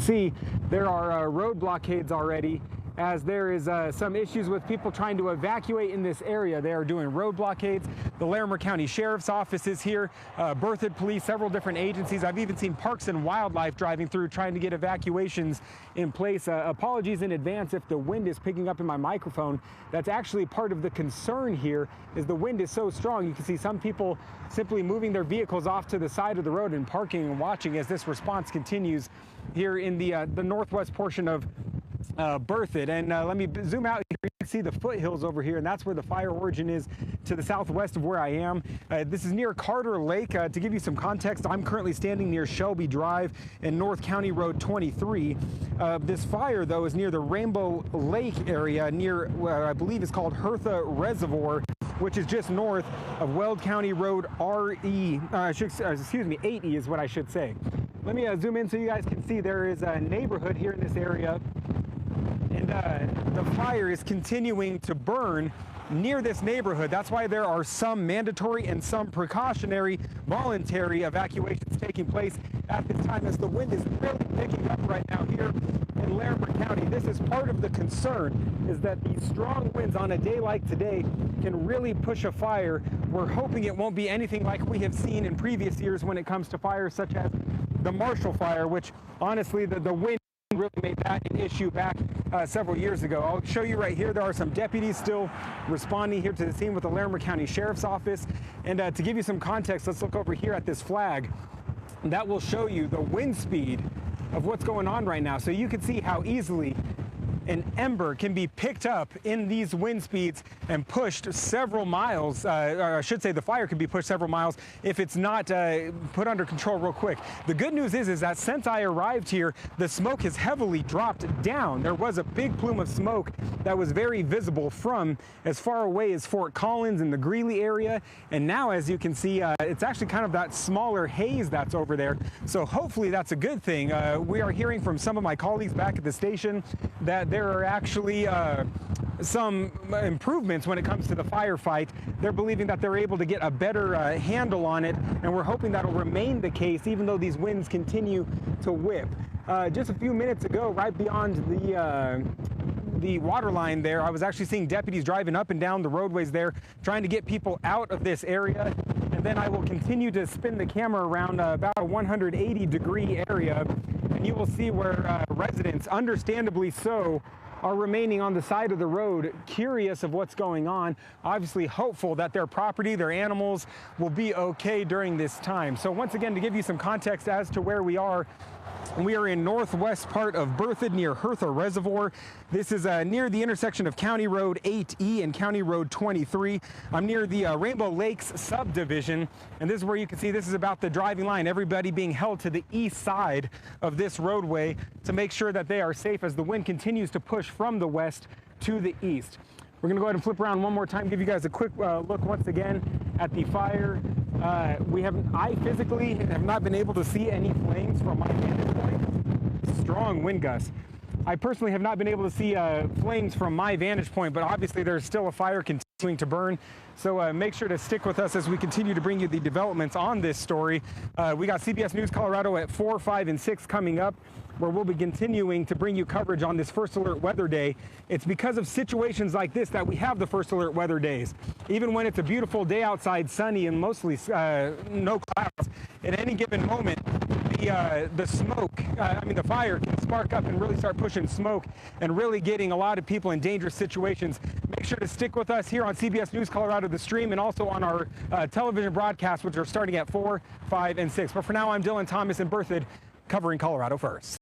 see, there are road blockades already, as there is some issues with people trying to evacuate in this area. They are doing road blockades. The Larimer County Sheriff's Office is here, Berthoud Police, several different agencies. I've even seen Parks and Wildlife driving through trying to get evacuations in place. Apologies in advance if the wind is picking up in my microphone. That's actually part of the concern here, is the wind is so strong. You can see some people simply moving their vehicles off to the side of the road and parking and watching as this response continues here in the northwest portion of Berthoud. And let me zoom out here. You can see the foothills over here, and that's where the fire origin is, to the southwest of where I am. This is near Carter Lake. To give you some context, I'm currently standing near Shelby Drive and North County Road 23. This fire, though, is near the Rainbow Lake area, near where I believe is called Hertha Reservoir, which is just north of Weld County Road 8E is what I should say. Let me zoom in so you guys can see there is a neighborhood here in this area, and the fire is continuing to burn near this neighborhood. That's why there are some mandatory and some precautionary voluntary evacuations taking place at this time, as the wind is really picking up right now here in Larimer County. This is part of the concern, is that these strong winds on a day like today can really push a fire. We're hoping it won't be anything like we have seen in previous years when it comes to fires such as the Marshall Fire, which honestly the wind really made that an issue back several years ago. I'll show you right here. There are some deputies still responding here to the scene with the Larimer County Sheriff's Office. And to give you some context, let's look over here at this flag. That will show you the wind speed of what's going on right now. So you can see how easily an ember can be picked up in these wind speeds and pushed several miles, or I should say the fire can be pushed several miles if it's not put under control real quick. The good news is that since I arrived here, the smoke has heavily dropped down. There was a big plume of smoke that was very visible from as far away as Fort Collins in the Greeley area, and now, as you can see, it's actually kind of that smaller haze that's over there. So hopefully that's a good thing. We are hearing from some of my colleagues back at the station that there are actually some improvements when it comes to the firefight. They're believing that they're able to get a better handle on it, and we're hoping that'll remain the case even though these winds continue to whip. Just a few minutes ago, right beyond the water line there, I was actually seeing deputies driving up and down the roadways there, trying to get people out of this area. And then I will continue to spin the camera around about a 180-degree area, and you will see where residents, understandably so, are remaining on the side of the road, curious of what's going on, obviously hopeful that their property, their animals will be okay during this time. So once again, to give you some context as to where we are in northwest part of Berthoud near Hertha Reservoir. This is near the intersection of County Road 8E and County Road 23. I'm near the Rainbow Lakes subdivision, and this is where you can see this is about the driving line. Everybody being held to the east side of this roadway to make sure that they are safe as the wind continues to push from the west to the east. We're going to go ahead and flip around one more time, give you guys a quick look once again at the fire. I physically have not been able to see any flames from my vantage point. Strong wind gusts. I personally have not been able to see flames from my vantage point, but obviously there's still a fire continuing to burn. So make sure to stick with us as we continue to bring you the developments on this story. We got CBS News Colorado at 4, 5, and 6 coming up, where we'll be continuing to bring you coverage on this First Alert Weather Day. It's because of situations like this that we have the First Alert Weather Days. Even when it's a beautiful day outside, sunny and mostly no clouds, at any given moment, the fire can spark up and really start pushing smoke and really getting a lot of people in dangerous situations. Make sure to stick with us here on CBS News Colorado, the stream, and also on our television broadcasts, which are starting at 4, 5, and 6. But for now, I'm Dylan Thomas in Berthoud, covering Colorado First.